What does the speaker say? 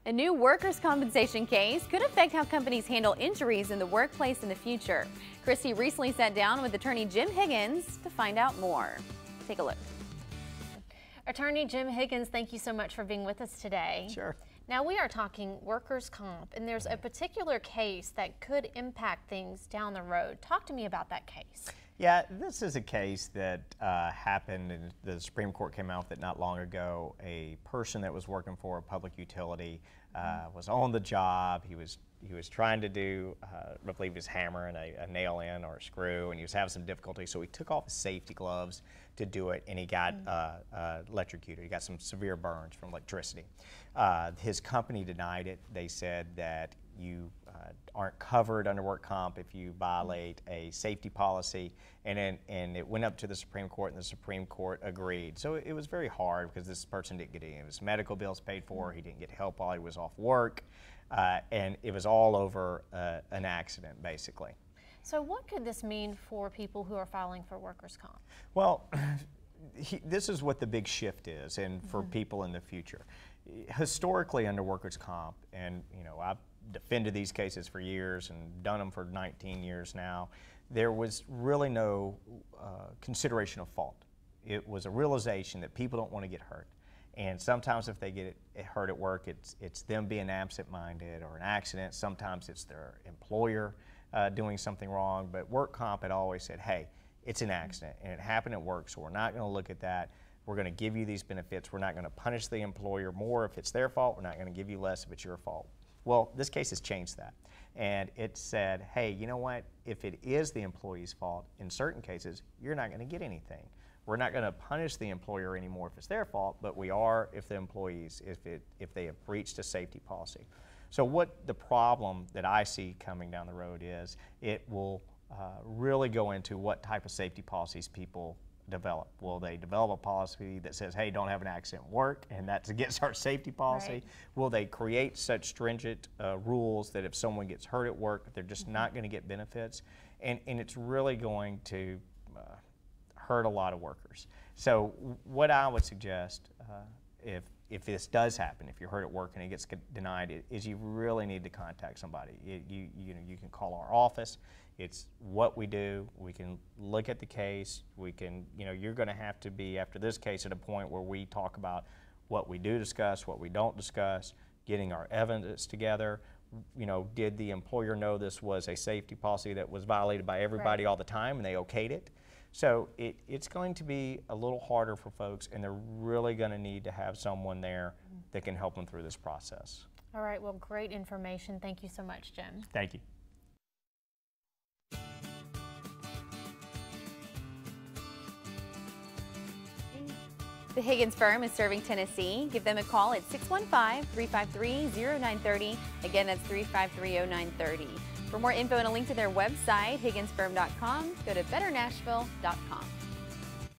A new workers' compensation case could affect how companies handle injuries in the workplace in the future. Christy recently sat down with attorney Jim Higgins to find out more. Take a look. Attorney Jim Higgins, thank you so much for being with us today. Sure. Now we are talking workers' comp, and there's a particular case that could impact things down the road. Talk to me about that case. Yeah, this is a case that happened, and the Supreme Court came out with it not long ago. A person that was working for a public utility was on the job. He was trying to do, I believe, his hammer and a nail in or a screw, and he was having some difficulty. So he took off his safety gloves to do it, and he got electrocuted. He got some severe burns from electricity. His company denied it. They said that you aren't covered under work comp if you violate a safety policy, and it went up to the Supreme Court, and the Supreme Court agreed. So it was very hard because this person didn't get any of his medical bills paid for. He didn't get help while he was off work, and it was all over an accident, basically. So what could this mean for people who are filing for workers' comp? Well, this is what the big shift is, and for people in the future. Historically, under workers' comp, and I've defended these cases for years and done them for 19 years now, there was really no consideration of fault. It was a realization that people don't want to get hurt. And sometimes if they get hurt at work, it's them being absent-minded or an accident. Sometimes it's their employer doing something wrong. But work comp had always said, hey, it's an accident and it happened at work, so we're not going to look at that. We're going to give you these benefits. We're not going to punish the employer more if it's their fault. We're not going to give you less if it's your fault. Well, this case has changed that. And it said, hey, you know what? If it is the employee's fault, in certain cases, you're not going to get anything. We're not going to punish the employer anymore if it's their fault, but we are if the employees, if they have breached a safety policy. So what the problem that I see coming down the road is, it will really go into what type of safety policies people develop. Will they develop a policy that says, hey, don't have an accident at work, and that's against our safety policy? Right. Will they create such stringent rules that if someone gets hurt at work, they're just not going to get benefits? And it's really going to hurt a lot of workers. So what I would suggest, if this does happen, if you're hurt at work and it gets denied, is you really need to contact somebody. You can call our office. It's what we do. We can look at the case. We can, you're going to have to be, after this case, at a point where we talk about what we do discuss, what we don't discuss, getting our evidence together. Did the employer know this was a safety policy that was violated by everybody all the time and they okayed it? So it's going to be a little harder for folks, and they're really going to need to have someone there that can help them through this process. All right, well, great information. Thank you so much, Jim. Thank you. The Higgins Firm is serving Tennessee. Give them a call at 615-353-0930. Again, that's 353-0930. For more info and a link to their website, higginsfirm.com, go to betternashville.com.